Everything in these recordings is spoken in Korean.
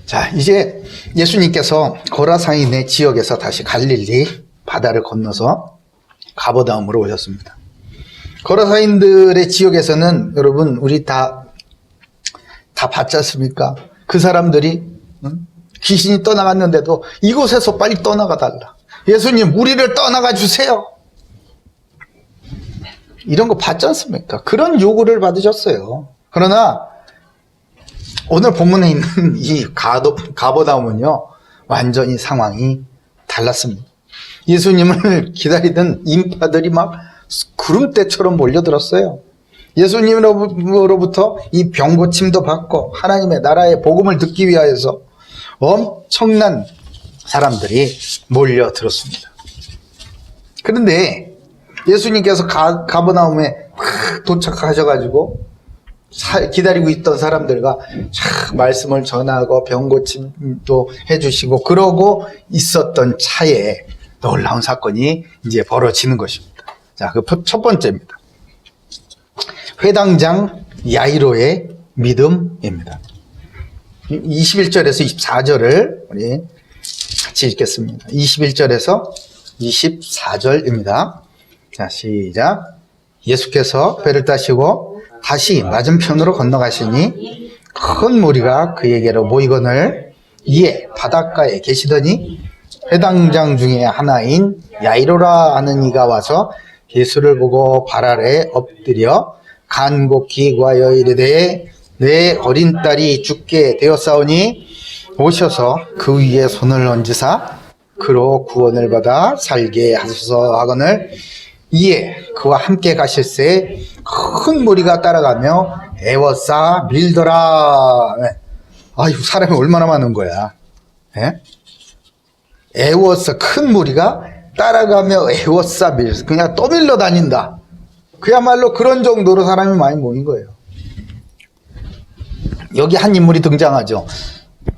자, 이제 예수님께서 거라사인의 지역에서 다시 갈릴리 바다를 건너서 가버나움으로 오셨습니다. 거라사인들의 지역에서는 여러분 우리 다 봤지 않습니까? 그 사람들이 귀신이 떠나갔는데도 이곳에서 빨리 떠나가 달라. 예수님 우리를 떠나가 주세요. 이런 거 봤지 않습니까? 그런 요구를 받으셨어요. 그러나 오늘 본문에 있는 이 가버나움은요 완전히 상황이 달랐습니다. 예수님을 기다리던 인파들이 막 구름대처럼 몰려들었어요. 예수님으로부터 이 병고침도 받고 하나님의 나라의 복음을 듣기 위하여서 엄청난 사람들이 몰려들었습니다. 그런데 예수님께서 가버나움에 도착하셔가지고 기다리고 있던 사람들과 말씀을 전하고 병고침도 해주시고 그러고 있었던 차에 놀라운 사건이 이제 벌어지는 것입니다. 자, 그 첫 번째입니다. 회당장 야이로의 믿음입니다. 21절에서 24절을 우리 같이 읽겠습니다. 21절에서 24절입니다. 자, 시작. 예수께서 배를 타시고 다시 맞은편으로 건너가시니 큰 무리가 그에게로 모이거늘 이에 바닷가에 계시더니 회당장 중에 하나인 야이로라 하는 이가 와서 예수를 보고 발 아래 엎드려 간곡히 구하여 이르되 내 어린 딸이 죽게 되었사오니 오셔서 그 위에 손을 얹으사 그로 구원을 받아 살게 하소서 하거늘 이에 그와 함께 가실새 큰 무리가 따라가며 애워싸 밀더라. 아유, 사람이 얼마나 많은 거야. 예? 애워싸, 큰 무리가 따라가며 애워싸 밀, 그냥 떠밀러 다닌다. 그야말로 그런 정도로 사람이 많이 모인 거예요. 여기 한 인물이 등장하죠.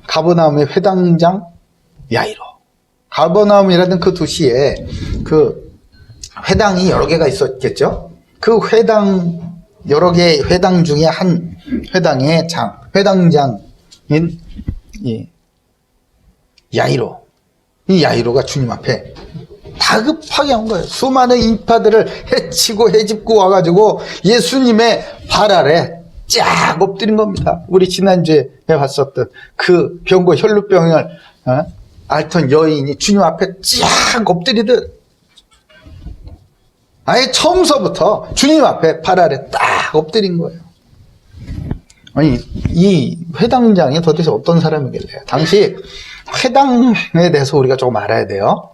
가버나움의 회당장 야이로. 가버나움이라는 그 도시에 그 회당이 여러 개가 있었겠죠. 그 회당, 여러 개의 회당 중에 한 회당의 회당장인 이 야이로. 이 야이로가 주님 앞에 다급하게 온 거예요. 수많은 인파들을 해치고 해집고 와가지고 예수님의 발 아래 쫙 엎드린 겁니다. 우리 지난주에 봤었던 그 병고 혈루병을 앓던 여인이 주님 앞에 쫙 엎드리듯 아예 처음서부터 주님 앞에 발 아래 딱 엎드린 거예요. 아니, 이 회당장이 도대체 어떤 사람이길래? 당시 회당에 대해서 우리가 조금 알아야 돼요.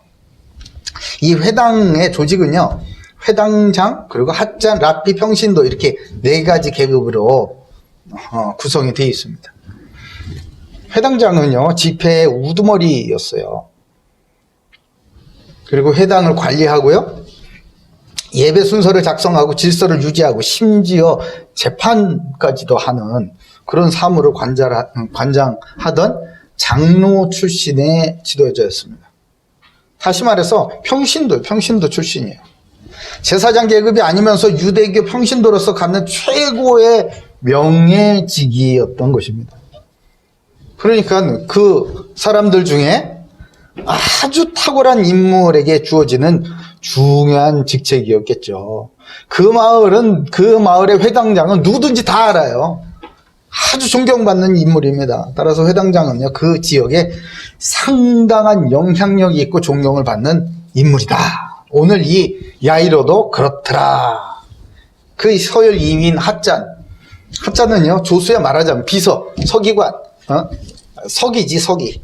이 회당의 조직은요, 회당장, 그리고 핫잔, 랍비, 평신도 이렇게 네 가지 계급으로 구성이 되어 있습니다. 회당장은요, 집회의 우두머리였어요. 그리고 회당을 관리하고요, 예배 순서를 작성하고 질서를 유지하고 심지어 재판까지도 하는 그런 사무를 관장하던 장로 출신의 지도자였습니다. 다시 말해서 평신도 출신이에요. 제사장 계급이 아니면서 유대교 평신도로서 갖는 최고의 명예직이었던 것입니다. 그러니까 그 사람들 중에 아주 탁월한 인물에게 주어지는 중요한 직책이었겠죠. 그 마을의 회당장은 누구든지 다 알아요. 아주 존경받는 인물입니다. 따라서 회당장은요, 그 지역에 상당한 영향력이 있고 존경을 받는 인물이다. 오늘 이 야이로도 그렇더라. 그 서열 2위인 핫잔은요, 조수야 말하자면 비서, 서기관, 서기지, 서기.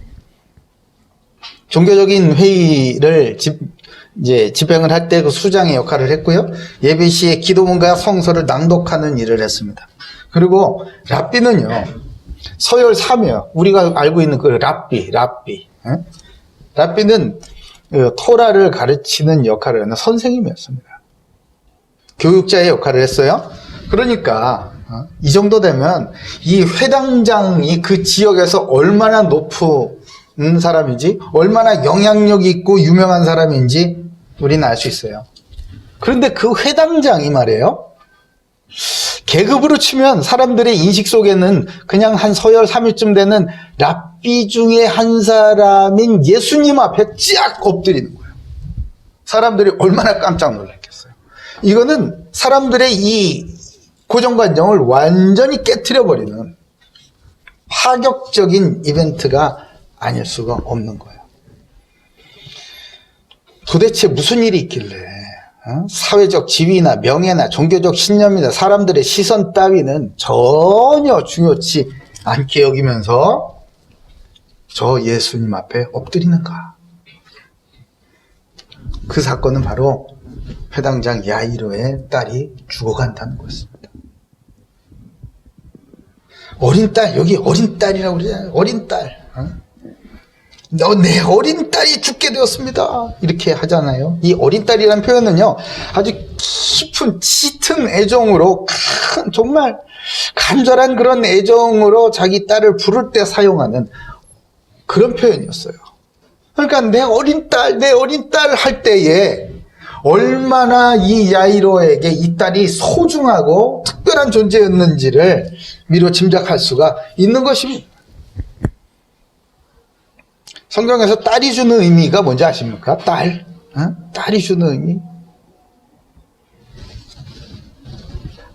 종교적인 회의를 집행을 할 때 그 수장의 역할을 했고요. 예배 시에 기도문과 성서를 낭독하는 일을 했습니다. 그리고 랍비는요, 서열 3위요. 우리가 알고 있는 그 랍비. 랍비는 토라를 가르치는 역할을 하는 선생님이었습니다. 교육자의 역할을 했어요. 그러니까 이 정도 되면 이 회당장이 그 지역에서 얼마나 높은 사람인지, 얼마나 영향력이 있고 유명한 사람인지 우리는 알 수 있어요. 그런데 그 회당장이 말이에요, 계급으로 치면 사람들의 인식 속에는 그냥 한 서열 3위쯤 되는 랍비 중에 한 사람인 예수님 앞에 쫙 엎드리는 거예요. 사람들이 얼마나 깜짝 놀랐겠어요. 이거는 사람들의 이 고정관념을 완전히 깨트려버리는 파격적인 이벤트가 아닐 수가 없는 거예요. 도대체 무슨 일이 있길래 사회적 지위나 명예나 종교적 신념이나 사람들의 시선 따위는 전혀 중요치 않게 여기면서 저 예수님 앞에 엎드리는가? 그 사건은 바로 회당장 야이로의 딸이 죽어간다는 것입니다. 어린 딸, 여기 어린 딸이라고 그러잖아요. 어린 딸. 내 어린 딸이 죽게 되었습니다. 이렇게 하잖아요. 이 어린 딸이라는 표현은요, 아주 깊은 짙은 애정으로, 정말 간절한 그런 애정으로 자기 딸을 부를 때 사용하는 그런 표현이었어요. 그러니까 내 어린 딸 할 때에 얼마나 이 야이로에게 이 딸이 소중하고 특별한 존재였는지를 미처 짐작할 수가 있는 것입니다. 성경에서 딸이 주는 의미가 뭔지 아십니까? 딸. 딸이 주는 의미.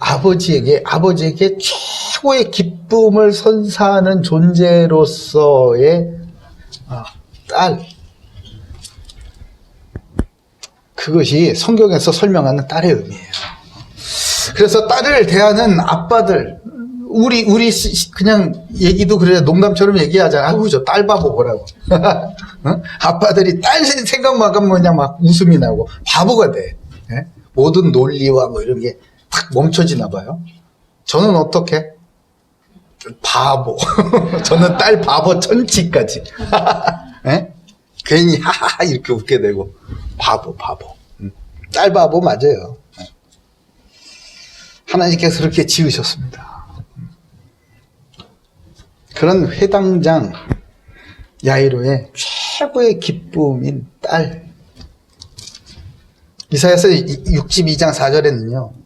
아버지에게 최고의 기쁨을 선사하는 존재로서의 딸. 그것이 성경에서 설명하는 딸의 의미예요. 그래서 딸을 대하는 아빠들, 우리 그냥 얘기도 그래 농담처럼 얘기하잖아. 아이고 저 딸 바보라고. 아빠들이 딸 생각만 하면 그냥 막 웃음이 나고 바보가 돼. 네? 모든 논리와 뭐 이런 게 탁 멈춰지나 봐요. 저는 어떻게? 바보. 저는 딸 바보 천치까지. 네? 괜히 하하하 이렇게 웃게 되고 바보. 딸 바보 맞아요. 하나님께서 그렇게 지으셨습니다. 그런 회당장 야이로의 최고의 기쁨인 딸. 이사야서 62장 4절에는요.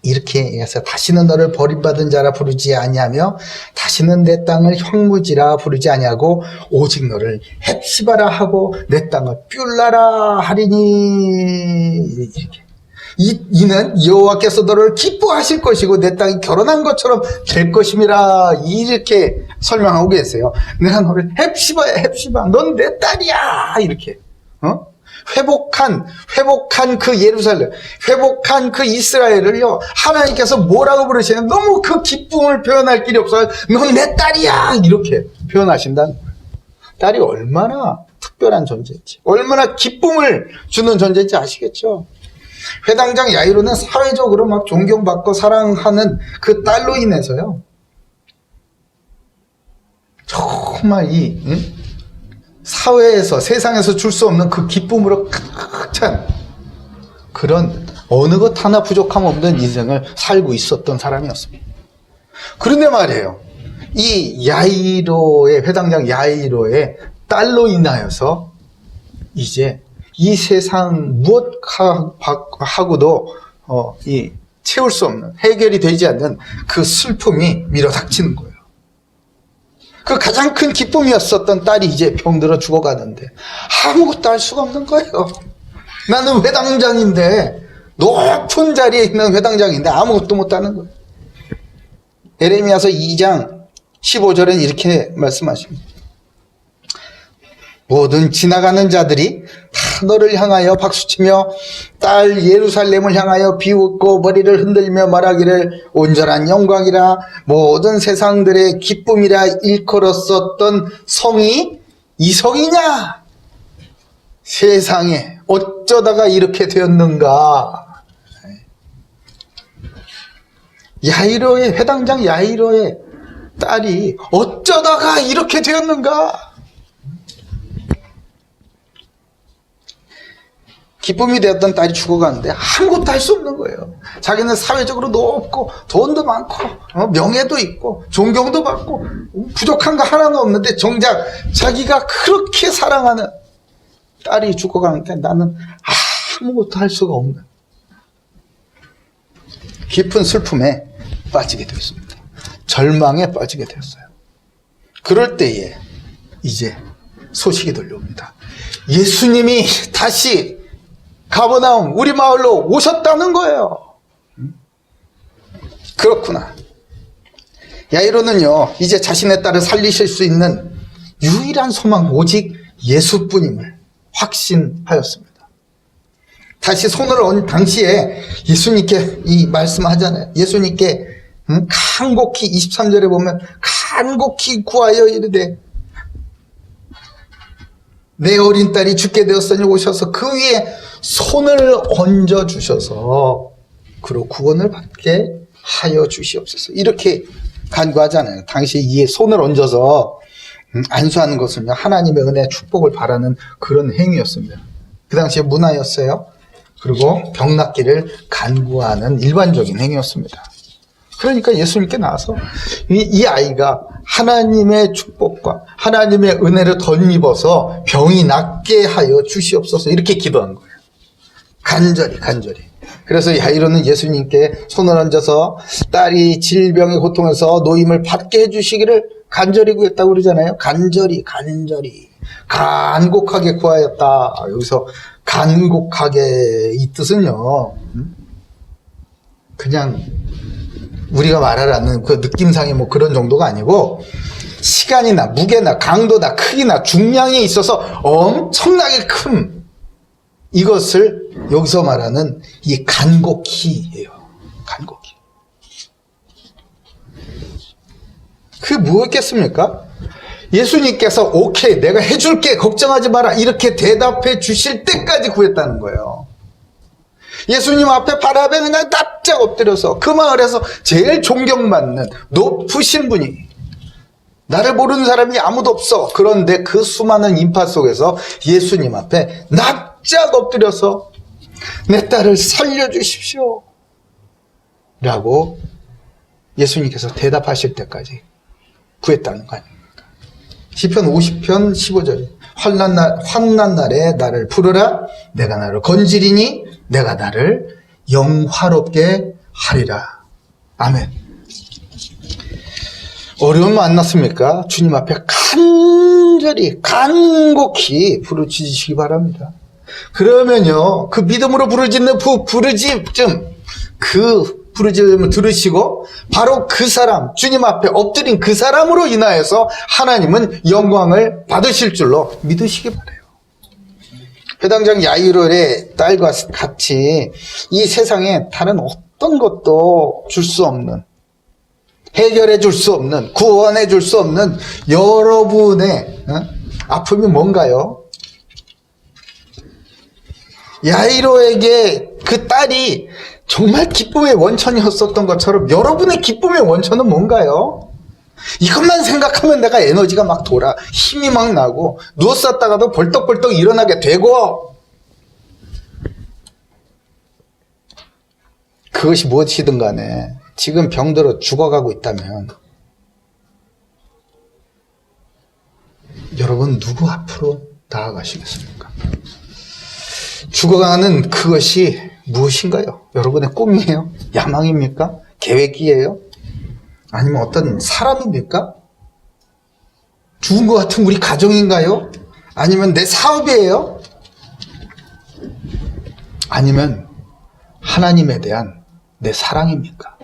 이렇게 해서 다시는 너를 버림받은 자라 부르지 아니하며 다시는 내 땅을 황무지라 부르지 아니하고 오직 너를 헵시바라 하고 내 땅을 뷸라라 하리니. 이렇게. 이는 여호와께서 너를 기뻐하실 것이고 내 땅이 결혼한 것처럼 될 것임이라. 이렇게 설명하고 계세요. 내가 너를 헵시바 넌 내 딸이야. 이렇게 회복한 그 예루살렘, 회복한 그 이스라엘을요, 하나님께서 뭐라고 부르시냐면 너무 그 기쁨을 표현할 길이 없어요. 넌 내 딸이야. 이렇게 표현하신다는 거예요. 딸이 얼마나 특별한 존재인지, 얼마나 기쁨을 주는 존재인지 아시겠죠? 회당장 야이로는 사회적으로 막 존경받고 사랑하는 그 딸로 인해서요, 정말 사회에서, 세상에서 줄 수 없는 그 기쁨으로 가득 찬 그런 어느 것 하나 부족함 없는 인생을 살고 있었던 사람이었습니다. 그런데 말이에요, 이 야이로의, 회당장 야이로의 딸로 인하여서 이제 이 세상 무엇 하고도 채울 수 없는, 해결이 되지 않는 그 슬픔이 밀어닥치는 거예요. 그 가장 큰 기쁨이었었던 딸이 이제 병들어 죽어가는데 아무것도 할 수가 없는 거예요. 나는 회당장인데, 높은 자리에 있는 회당장인데 아무것도 못하는 거예요. 에레미야서 2장 15절엔 이렇게 말씀하십니다. 모든 지나가는 자들이 다 너를 향하여 박수치며 딸 예루살렘을 향하여 비웃고 머리를 흔들며 말하기를 온전한 영광이라 모든 세상들의 기쁨이라 일컬었었던 성이 이 성이냐? 세상에 어쩌다가 이렇게 되었는가? 야이로의, 회당장 야이로의 딸이 어쩌다가 이렇게 되었는가? 기쁨이 되었던 딸이 죽어가는데 아무것도 할 수 없는 거예요. 자기는 사회적으로 높고 돈도 많고 명예도 있고 존경도 받고 부족한 거 하나도 없는데 정작 자기가 그렇게 사랑하는 딸이 죽어가는데 나는 아무것도 할 수가 없는 깊은 슬픔에 빠지게 되었습니다. 절망에 빠지게 되었어요. 그럴 때에 이제 소식이 들려옵니다. 예수님이 다시 가버나움 우리 마을로 오셨다는 거예요. 그렇구나. 야이로는요, 이제 자신의 딸을 살리실 수 있는 유일한 소망 오직 예수뿐임을 확신하였습니다. 다시 손을 얹은 당시에 예수님께 이 말씀하잖아요. 예수님께 간곡히 23절에 보면 간곡히 구하여 이르되 내 어린 딸이 죽게 되었으니 오셔서 그 위에 손을 얹어 주셔서 그로 구원을 받게 하여 주시옵소서. 이렇게 간구하잖아요. 당시 이에 손을 얹어서 안수하는 것은요, 하나님의 은혜 축복을 바라는 그런 행위였습니다. 그 당시에 문화였어요. 그리고 병 낫기를 간구하는 일반적인 행위였습니다. 그러니까 예수님께 나와서 이 아이가 하나님의 축복과 하나님의 은혜를 덧입어서 병이 낫게 하여 주시옵소서 이렇게 기도한 거예요. 간절히. 그래서 야이로는 예수님께 손을 얹어서 딸이 질병의 고통에서 노임을 받게 해주시기를 간절히 구했다고 그러잖아요. 간절히 간곡하게 구하였다. 여기서 간곡하게 이 뜻은요, 그냥 우리가 말하라는 그 느낌상의 뭐 그런 정도가 아니고 시간이나 무게나 강도나 크기나 중량에 있어서 엄청나게 큰 이것을 여기서 말하는 이 간곡히예요. 간곡히. 그게 뭐였겠습니까? 예수님께서 오케이 내가 해줄게 걱정하지 마라 이렇게 대답해 주실 때까지 구했다는 거예요. 예수님 앞에 발 앞에 그냥 납작 엎드려서 그 마을에서 제일 존경받는 높으신 분이 나를 모르는 사람이 아무도 없어. 그런데 그 수많은 인파 속에서 예수님 앞에 납작 엎드려서 내 딸을 살려주십시오 라고 예수님께서 대답하실 때까지 구했다는 거 아닙니까? 시편 50편 15절 환난 날에 나를 부르라 내가 나를 건지리니 내가 나를 영화롭게 하리라. 아멘. 어려움 만났습니까? 주님 앞에 간절히 간곡히 부르짖으시기 바랍니다. 그러면요 그 믿음으로 부르짖는 그 부르짖음을 들으시고 바로 그 사람 주님 앞에 엎드린 그 사람으로 인하여서 하나님은 영광을 받으실 줄로 믿으시기 바라요. 회당장 야이로의 딸과 같이 이 세상에 다른 어떤 것도 줄 수 없는, 해결해 줄 수 없는, 구원해 줄 수 없는 여러분의 아픔이 뭔가요? 야이로에게 그 딸이 정말 기쁨의 원천이었었던 것처럼 여러분의 기쁨의 원천은 뭔가요? 이것만 생각하면 내가 에너지가 막 돌아, 힘이 막 나고 누웠었다가도 벌떡벌떡 일어나게 되고, 그것이 무엇이든 간에 지금 병들어 죽어가고 있다면 여러분 누구 앞으로 나아가시겠습니까? 죽어가는 그것이 무엇인가요? 여러분의 꿈이에요? 야망입니까? 계획이에요? 아니면 어떤 사람입니까? 죽은 것 같은 우리 가정인가요? 아니면 내 사업이에요? 아니면 하나님에 대한 내 사랑입니까?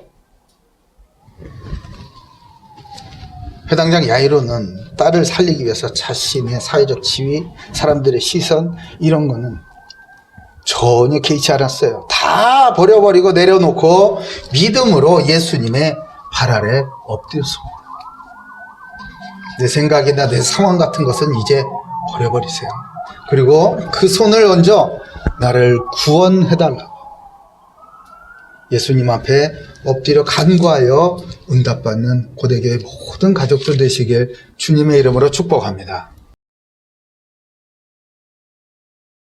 회당장 야이로는 딸을 살리기 위해서 자신의 사회적 지위, 사람들의 시선 이런 거는 전혀 개의치 않았어요. 다 버려버리고 내려놓고 믿음으로 예수님의 발 아래 엎드렸습니다. 내 생각이나 내 상황 같은 것은 이제 버려버리세요. 그리고 그 손을 얹어 나를 구원해달라고 예수님 앞에 엎드려 간구하여 응답받는 고대교의 모든 가족들 되시길 주님의 이름으로 축복합니다.